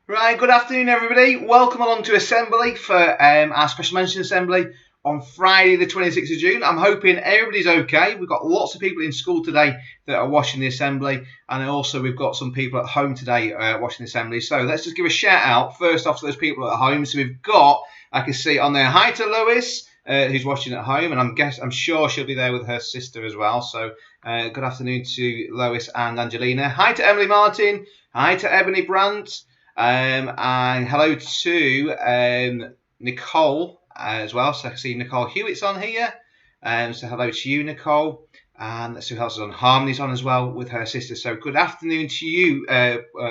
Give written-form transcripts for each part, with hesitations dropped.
Right, good afternoon, everybody. Welcome along to Assembly for our Special Mention Assembly on Friday, the 26th of June. I'm hoping everybody's okay. We've got lots of people in school today that are watching the Assembly, and also we've got some people at home today watching the Assembly. So let's just give a shout out first off to those people at home. So we've got, I can see on there, hi to Lewis, who's watching at home, and I'm sure she'll be there with her sister as well. So good afternoon to Lois and Angelina. Hi to Emily Martin. Hi to Ebony Brandt. And hello to Nicole as well. So I can see Nicole Hewitt's on here. So hello to you, Nicole. And let's see who else is on. Harmony's on as well with her sister. So good afternoon to you,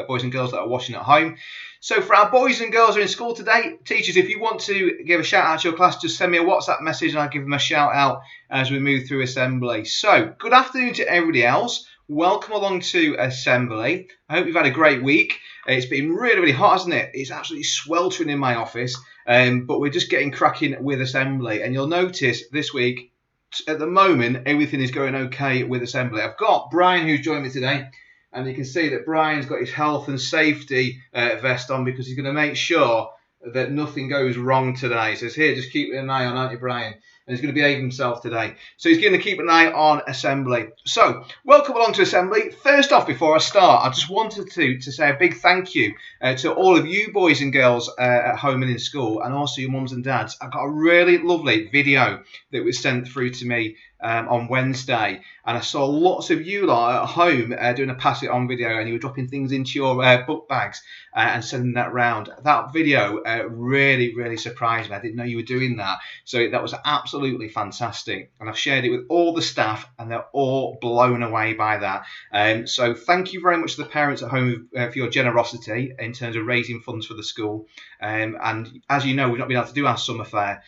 boys and girls that are watching at home. So for our boys and girls who are in school today, teachers, if you want to give a shout out to your class, just send me a WhatsApp message and I'll give them a shout out as we move through Assembly. So good afternoon to everybody else. Welcome along to Assembly. I hope you've had a great week. It's been really, really hot, hasn't it? It's absolutely sweltering in my office, but we're just getting cracking with Assembly. And you'll notice this week, at the moment, everything is going okay with Assembly. I've got Brian who's joined me today, and you can see that Brian's got his health and safety vest on because he's going to make sure that nothing goes wrong today. He says, here, just keep an eye on, aren't you, Brian? And he's going to behave himself today. So he's going to keep an eye on Assembly. So, welcome along to Assembly. First off, before I start, I just wanted to say a big thank you to all of you boys and girls at home and in school, and also your mums and dads. I've got a really lovely video that was sent through to me on Wednesday, and I saw lots of you lot at home doing a pass it on video, and you were dropping things into your book bags and sending that round. That video really, really surprised me. I didn't know you were doing that, so that was absolutely fantastic, and I've shared it with all the staff, and they're all blown away by that. So thank you very much to the parents at home for your generosity in terms of raising funds for the school. And as you know, we've not been able to do our summer fair,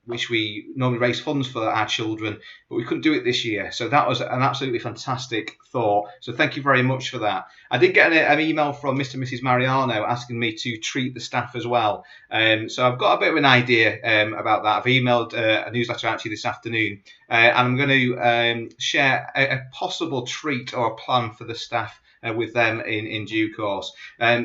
which we normally raise funds for our children, but we couldn't do it this year. So that was an absolutely fantastic thought. So thank you very much for that. I did get an email from Mr. and Mrs. Mariano asking me to treat the staff as well. So I've got a bit of an idea about that. I've emailed a newsletter out to you this afternoon, and I'm going to share a possible treat or a plan for the staff with them in due course.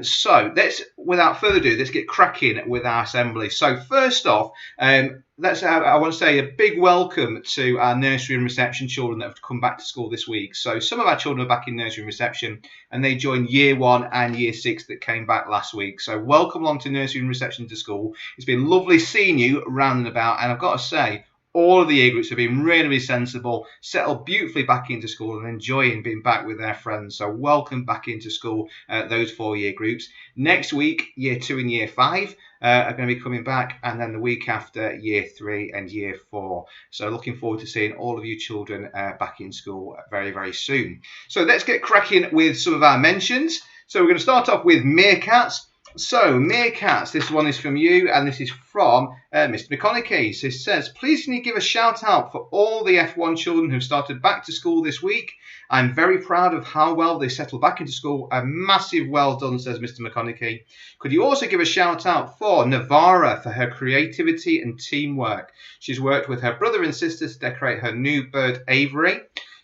So let's, without further ado, let's get cracking with our Assembly. So first off, I want to say a big welcome to our nursery and reception children that have come back to school this week. So some of our children are back in nursery and reception, and they joined year 1 and year 6 that came back last week. So welcome along to nursery and reception to school. It's been lovely seeing you round and about, and I've got to say, all of the year groups have been really, really sensible, settled beautifully back into school and enjoying being back with their friends. So welcome back into school, those 4 year groups. Next week, year 2 and year 5 are going to be coming back, and then the week after, year 3 and year 4. So looking forward to seeing all of you children back in school very, very soon. So let's get cracking with some of our mentions. So we're going to start off with Meerkats. So, Meerkats, this one is from you, and this is from Mr. McConaughey. So it says, please can you give a shout out for all the F1 children who've started back to school this week. I'm very proud of how well they settled back into school. A massive well done, says Mr. McConaughey. Could you also give a shout out for Navara for her creativity and teamwork? She's worked with her brother and sister to decorate her new bird Avery.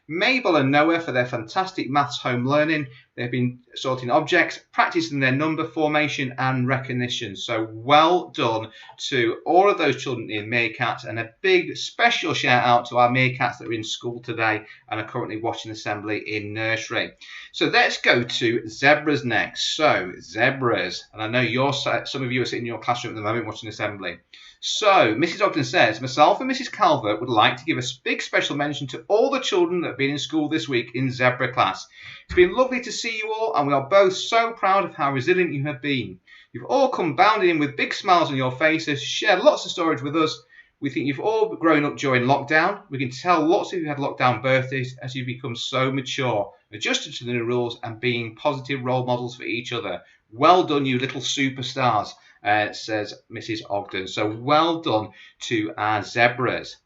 Mabel and Noah for their fantastic maths home learning. They've been sorting objects, practicing their number formation and recognition. So well done to all of those children in Meerkats, and a big special shout out to our Meerkats that are in school today and are currently watching Assembly in nursery. So let's go to Zebras next. So Zebras, and I know some of you are sitting in your classroom at the moment watching Assembly. So, Mrs. Ogden says, myself and Mrs. Calvert would like to give a big special mention to all the children that have been in school this week in Zebra class. It's been lovely to see you all, and we are both so proud of how resilient you have been. You've all come bounding in with big smiles on your faces, shared lots of stories with us. We think you've all grown up during lockdown. We can tell lots of you had lockdown birthdays as you become so mature, adjusted to the new rules and being positive role models for each other. Well done, you little superstars. Says Mrs. Ogden. So well done to our Zebras.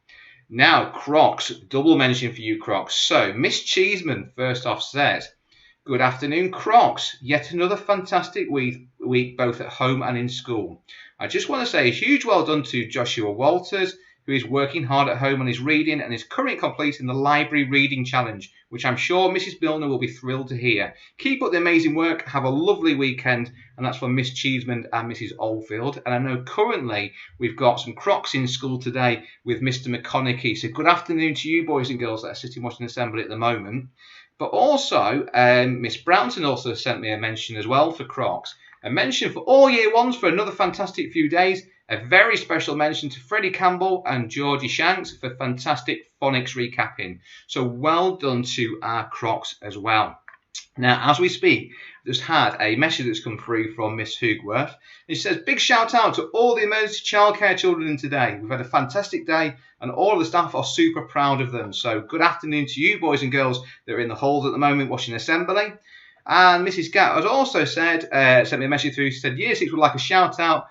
Now, Crocs, double mention for you, Crocs. So, Miss Cheeseman first off says, good afternoon, Crocs. Yet another fantastic week both at home and in school. I just want to say a huge well done to Joshua Walters, who is working hard at home on his reading and is currently completing the Library Reading Challenge, which I'm sure Mrs. Milner will be thrilled to hear. Keep up the amazing work, have a lovely weekend, and that's from Miss Cheeseman and Mrs. Oldfield. And I know currently we've got some Crocs in school today with Mr. McConaughey. So good afternoon to you boys and girls that are sitting watching assembly at the moment. But also, Miss Brownton also sent me a mention as well for Crocs. A mention for all year ones for another fantastic few days. A very special mention to Freddie Campbell and Georgie Shanks for fantastic phonics recapping. So well done to our Crocs as well. Now, as we speak, just had a message that's come through from Miss Hoogworth. It says, big shout out to all the emergency childcare children today. We've had a fantastic day and all of the staff are super proud of them. So good afternoon to you boys and girls that are in the halls at the moment watching assembly. And Mrs. Gatt has also said, sent me a message through, she said, Year 6 would like a shout out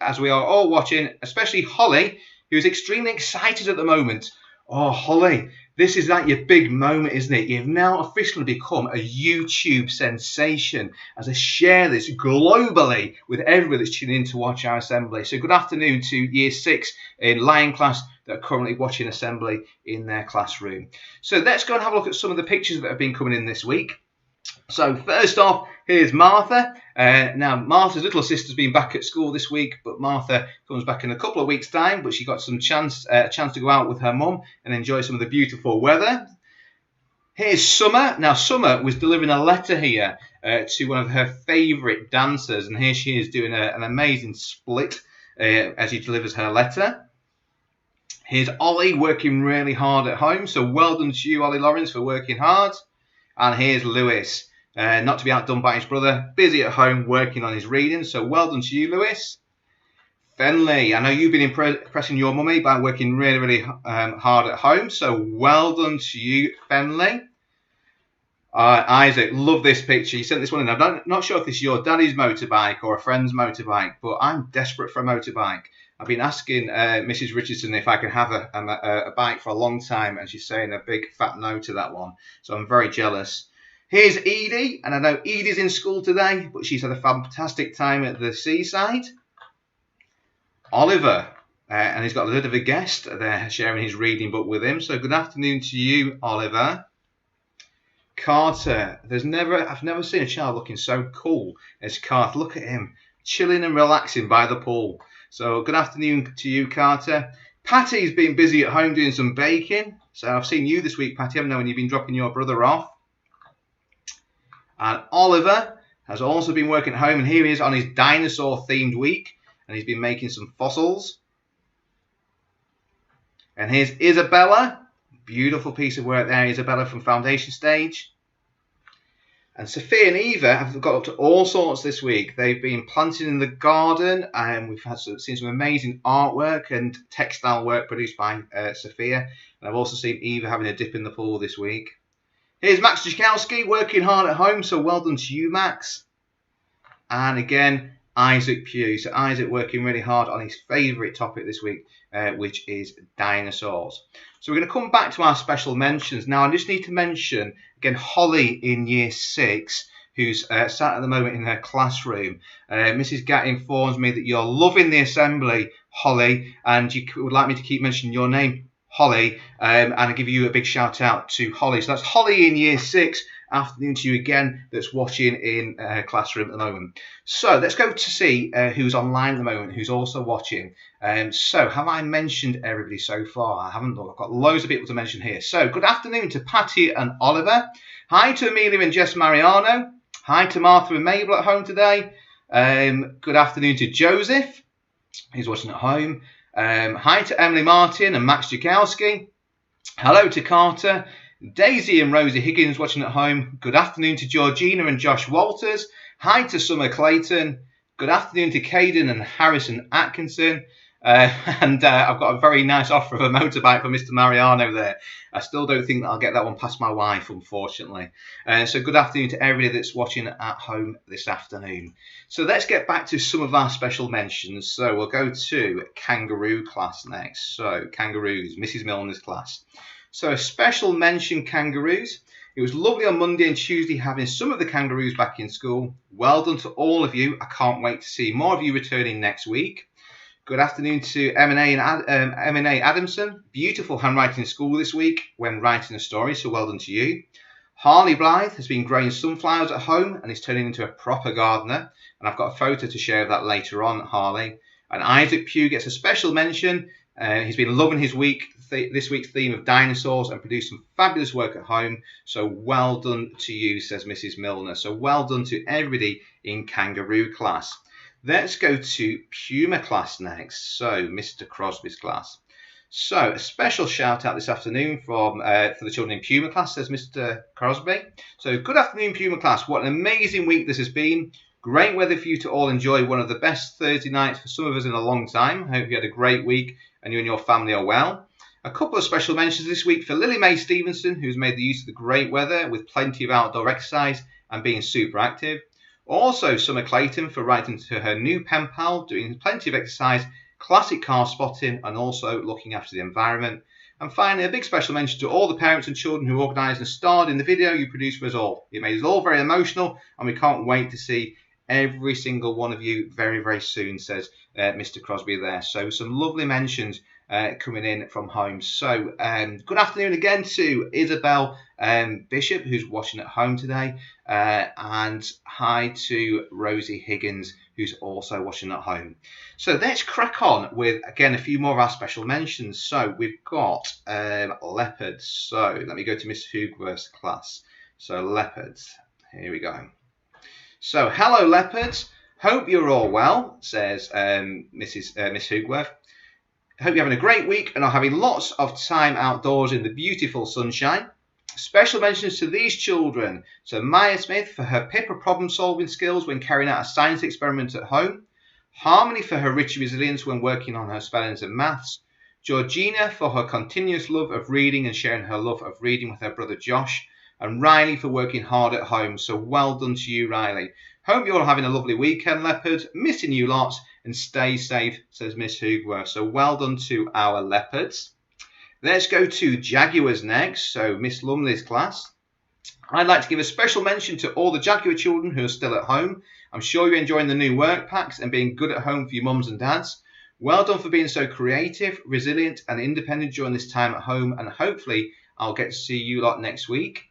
as we are all watching, especially Holly, who is extremely excited at the moment. Oh, Holly, this is like your big moment, isn't it? You've now officially become a YouTube sensation as I share this globally with everybody that's tuning in to watch our assembly. So good afternoon to Year 6 in Lion class that are currently watching assembly in their classroom. So let's go and have a look at some of the pictures that have been coming in this week. So first off, here's Martha. Now, Martha's little sister's been back at school this week, but Martha comes back in a couple of weeks' time. But she got some chance to go out with her mum and enjoy some of the beautiful weather. Here's Summer. Now, Summer was delivering a letter here to one of her favourite dancers, and here she is doing an amazing split as she delivers her letter. Here's Ollie working really hard at home, so well done to you, Ollie Lawrence, for working hard. And here's Lewis, not to be outdone by his brother, busy at home working on his reading. So well done to you, Lewis. Fenley, I know you've been impressing your mummy by working really hard at home. So well done to you, Fenley. Isaac, love this picture. You sent this one in. I'm not sure if this is your daddy's motorbike or a friend's motorbike, but I'm desperate for a motorbike. I've been asking Mrs. Richardson if I can have a bike for a long time, and she's saying a big fat no to that one. So I'm very jealous. Here's Edie, and I know Edie's in school today, but she's had a fantastic time at the seaside. Oliver, and he's got a bit of a guest there sharing his reading book with him. So good afternoon to you, Oliver. Carter, I've never seen a child looking so cool as Carter. Look at him, chilling and relaxing by the pool. So good afternoon to you, Carter. Patty's been busy at home doing some baking. So I've seen you this week, Patty. I know when you've been dropping your brother off. And Oliver has also been working at home, and here he is on his dinosaur-themed week, and he's been making some fossils. And here's Isabella. Beautiful piece of work there, Isabella from Foundation Stage. And Sophia and Eva have got up to all sorts this week. They've been planting in the garden, and we've seen some amazing artwork and textile work produced by Sophia. And I've also seen Eva having a dip in the pool this week. Here's Max Jaskowski working hard at home, so well done to you, Max. And again, Isaac Pugh. So Isaac working really hard on his favourite topic this week, which is dinosaurs. So we're going to come back to our special mentions. Now, I just need to mention, again, Holly in Year 6, who's sat at the moment in her classroom. Mrs. Gatt informs me that you're loving the assembly, Holly, and you would like me to keep mentioning your name, Holly, and I give you a big shout out to Holly. So that's Holly in Year 6. Afternoon to you again that's watching in her classroom at the moment. So let's go to see who's online at the moment, who's also watching. So have I mentioned everybody so far? I haven't. I've got loads of people to mention here. So good afternoon to Patty and Oliver. Hi to Amelia and Jess Mariano. Hi to Martha and Mabel at home today. Good afternoon to Joseph, who's watching at home. Hi to Emily Martin and Max Jakowski. Hello to Carter. Daisy and Rosie Higgins watching at home. Good afternoon to Georgina and Josh Walters. Hi to Summer Clayton. Good afternoon to Caden and Harrison Atkinson. And I've got a very nice offer of a motorbike for Mr. Mariano there. I still don't think that I'll get that one past my wife, unfortunately. So good afternoon to everybody that's watching at home this afternoon. So let's get back to some of our special mentions. So we'll go to Kangaroo class next. So Kangaroos, Mrs. Milner's class. So a special mention, Kangaroos. It was lovely on Monday and Tuesday having some of the Kangaroos back in school. Well done to all of you. I can't wait to see more of you returning next week. Good afternoon to M&A Adamson. Beautiful handwriting in school this week when writing a story, so well done to you. Harley Blythe has been growing sunflowers at home and is turning into a proper gardener. And I've got a photo to share of that later on, Harley. And Isaac Pugh gets a special mention. He's been loving his this week's theme of dinosaurs and produced some fabulous work at home. So well done to you, says Mrs. Milner. So well done to everybody in Kangaroo class. Let's go to Puma class next. So Mr. Crosby's class. So a special shout out this afternoon for the children in Puma class, says Mr. Crosby. So good afternoon, Puma class. What an amazing week this has been. Great weather for you to all enjoy. One of the best Thursday nights for some of us in a long time. Hope you had a great week and you and your family are well. A couple of special mentions this week for Lily Mae Stevenson, who's made the use of the great weather with plenty of outdoor exercise and being super active. Also, Summer Clayton for writing to her new pen pal, doing plenty of exercise, classic car spotting, and also looking after the environment. And finally, a big special mention to all the parents and children who organised and starred in the video you produced for us all. It made us all very emotional, and we can't wait to see every single one of you very, very soon, says Mr. Crosby there. So some lovely mentions coming in from home. So good afternoon again to Isabel Bishop, who's watching at home today. And hi to Rosie Higgins, who's also watching at home. So let's crack on with, again, a few more of our special mentions. So we've got leopards. So let me go to Miss Hoogworth's class. So leopards, here we go. So hello leopards, hope you're all well, says Miss Hoogworth. Hope you're having a great week and are having lots of time outdoors in the beautiful sunshine. Special mentions to these children. So Maya Smith for her Pippa problem solving skills when carrying out a science experiment at home. Harmony for her rich resilience when working on her spellings and maths. Georgina for her continuous love of reading and sharing her love of reading with her brother Josh. And Riley for working hard at home. So well done to you, Riley. Hope you're all having a lovely weekend, leopards. Missing you lots and stay safe, says Miss Hoogworth. So well done to our leopards. Let's go to Jaguars next. So Miss Lumley's class. I'd like to give a special mention to all the Jaguar children who are still at home. I'm sure you're enjoying the new work packs and being good at home for your mums and dads. Well done for being so creative, resilient and independent during this time at home, and hopefully I'll get to see you lot next week.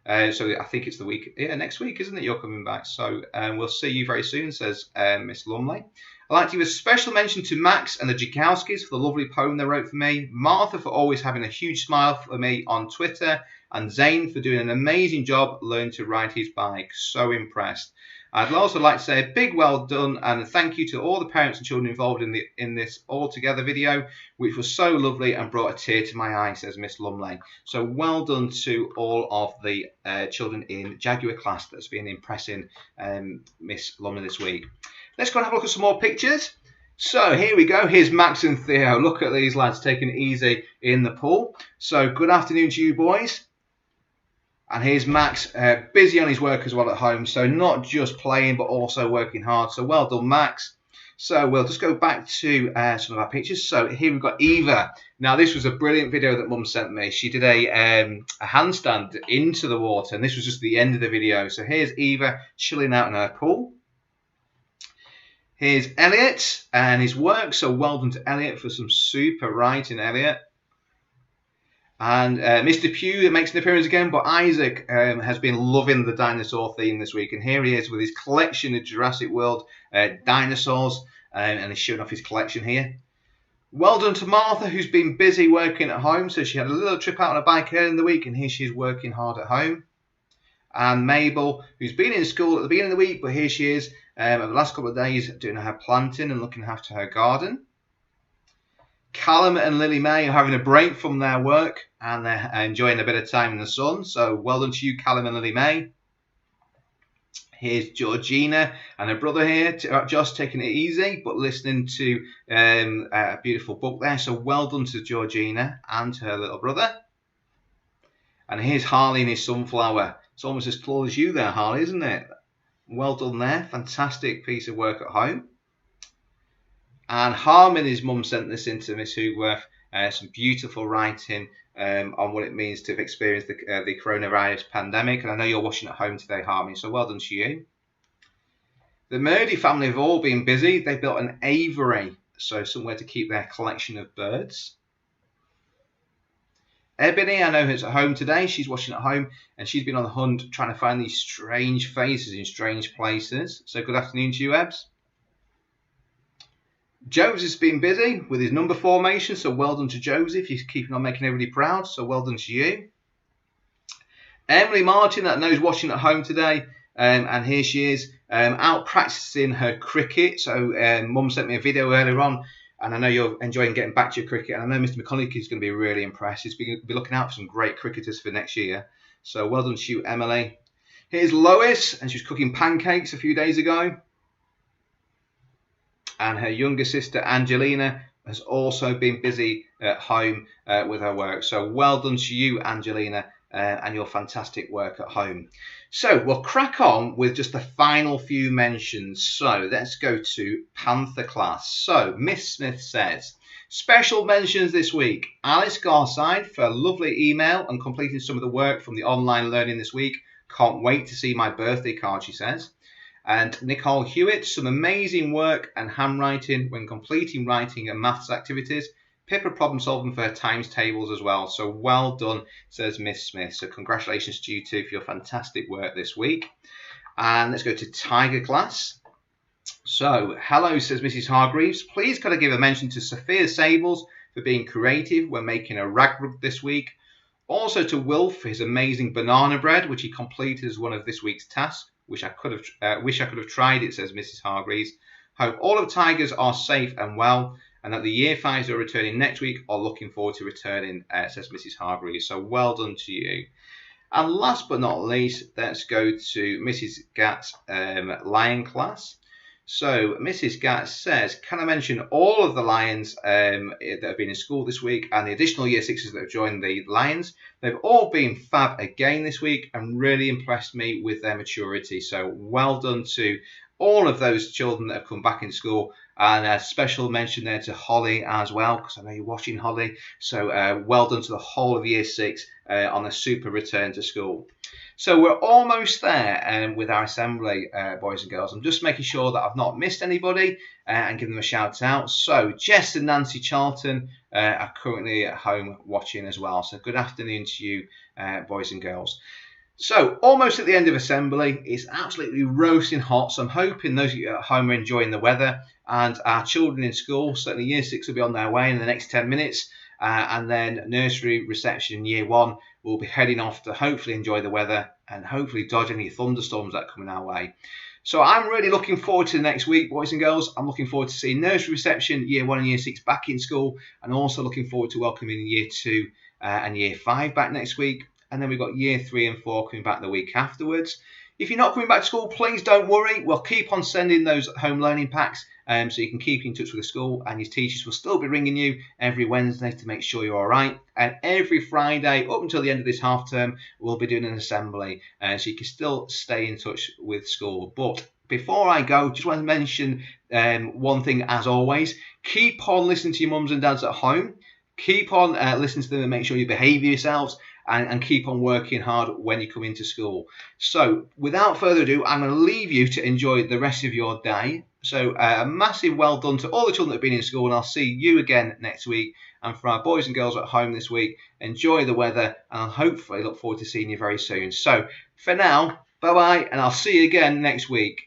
So I think it's the week, next week, isn't it? You're coming back. So we'll see you very soon, says Miss Lumley. I'd like to give a special mention to Max and the Jakowskis for the lovely poem they wrote for me. Martha for always having a huge smile for me on Twitter. And Zane for doing an amazing job learning to ride his bike. So impressed. I'd also like to say a big well done and thank you to all the parents and children involved in this all together video, which was so lovely and brought a tear to my eye, says Miss Lumley. So well done to all of the children in Jaguar class that's been impressing Miss Lumley this week. Let's go and have a look at some more pictures. So here we go. Here's Max and Theo. Look at these lads taking it easy in the pool. So good afternoon to you boys. And here's Max, busy on his work as well at home. So not just playing, but also working hard. So well done, Max. So we'll just go back to some of our pictures. So here we've got Eva. Now this was a brilliant video that Mum sent me. She did a handstand into the water. And this was just the end of the video. So here's Eva chilling out in her pool. Here's Elliot and his work. So well done to Elliot for some super writing, Elliot. And Mr. Pugh makes an appearance again, but Isaac has been loving the dinosaur theme this week. And here he is with his collection of Jurassic World dinosaurs, and he's showing off his collection here. Well done to Martha, who's been busy working at home. So she had a little trip out on a bike earlier in the week, and here she's working hard at home. And Mabel, who's been in school at the beginning of the week, but here she is over the last couple of days doing her planting and looking after her garden. Callum and Lily Mae are having a break from their work and they're enjoying a bit of time in the sun. So well done to you, Callum and Lily Mae. Here's Georgina and her brother here, Josh, taking it easy but listening to a beautiful book there. So well done to Georgina and her little brother. And here's Harley and his sunflower. It's almost as tall as you there, Harley, isn't it? Well done there. Fantastic piece of work at home. And Harmony's mum sent this in to Miss Hoogworth. Some beautiful writing on what it means to have experienced the coronavirus pandemic. And I know you're watching at home today, Harmony, so well done to you. The Murdy family have all been busy. They built an aviary so somewhere to keep their collection of birds. Ebony, I know, is at home today. She's watching at home, and she's been on the hunt trying to find these strange faces in strange places. So good afternoon to you, Ebs. Joseph has been busy with his number formation, so well done to Joseph. He's keeping on making everybody proud, so well done to you. Emily Martin, that knows, watching at home today, and here she is, out practicing her cricket. So Mum sent me a video earlier on, and I know you're enjoying getting back to your cricket, and I know Mr. McConaughey is going to be really impressed. He's going to be looking out for some great cricketers for next year. So well done to you, Emily. Here's Lois, and she was cooking pancakes a few days ago. And her younger sister, Angelina, has also been busy at home with her work. So well done to you, Angelina, and your fantastic work at home. So we'll crack on with just the final few mentions. So let's go to Panther class. So Miss Smith says, special mentions this week. Alice Garside for a lovely email and completing some of the work from the online learning this week. Can't wait to see my birthday card, she says. And Nicole Hewitt, some amazing work and handwriting when completing writing and maths activities. Pippa problem solving for her times tables as well. So well done, says Miss Smith. So congratulations to you two for your fantastic work this week. And let's go to Tiger class. So hello, says Mrs. Hargreaves. Please could I give a mention to Sophia Sables for being creative when making a rag rug this week. Also to Will for his amazing banana bread, which he completed as one of this week's tasks. Wish I could have tried it, says Mrs. Hargreaves. Hope all of Tigers are safe and well, and that the Year 5s are returning next week or looking forward to returning, says Mrs. Hargreaves. So well done to you. And last but not least, let's go to Mrs. Gatt's Lion class. So Mrs. Gatt says, can I mention all of the Lions that have been in school this week and the additional Year 6s that have joined the Lions? They've all been fab again this week and really impressed me with their maturity. So well done to all of those children that have come back in school. And a special mention there to Holly as well, because I know you're watching, Holly. So well done to the whole of Year 6 on a super return to school. So we're almost there with our assembly, boys and girls. I'm just making sure that I've not missed anybody and give them a shout out. So Jess and Nancy Charlton are currently at home watching as well. So good afternoon to you, boys and girls. So almost at the end of assembly. It's absolutely roasting hot. So I'm hoping those of you at home are enjoying the weather. And our children in school, certainly Year 6 will be on their way in the next 10 minutes. And then nursery reception Year 1 will be heading off to hopefully enjoy the weather and hopefully dodge any thunderstorms that are coming our way. So I'm really looking forward to the next week, boys and girls. I'm looking forward to seeing nursery reception Year 1 and Year 6 back in school, and also looking forward to welcoming Year 2 and Year 5 back next week. And then we've got Year 3 and 4 coming back the week afterwards. If you're not coming back to school, please don't worry. We'll keep on sending those home learning packs so you can keep in touch with the school, and your teachers will still be ringing you every Wednesday to make sure you're all right. And every Friday up until the end of this half term, we'll be doing an assembly so you can still stay in touch with school. But before I go, just want to mention one thing as always. Keep on listening to your mums and dads at home. Keep on listening to them and make sure you behave yourselves. And keep on working hard when you come into school. So without further ado, I'm going to leave you to enjoy the rest of your day. So a massive well done to all the children that have been in school, and I'll see you again next week. And for our boys and girls at home this week, enjoy the weather, and I'll hopefully look forward to seeing you very soon. So for now, bye-bye, and I'll see you again next week.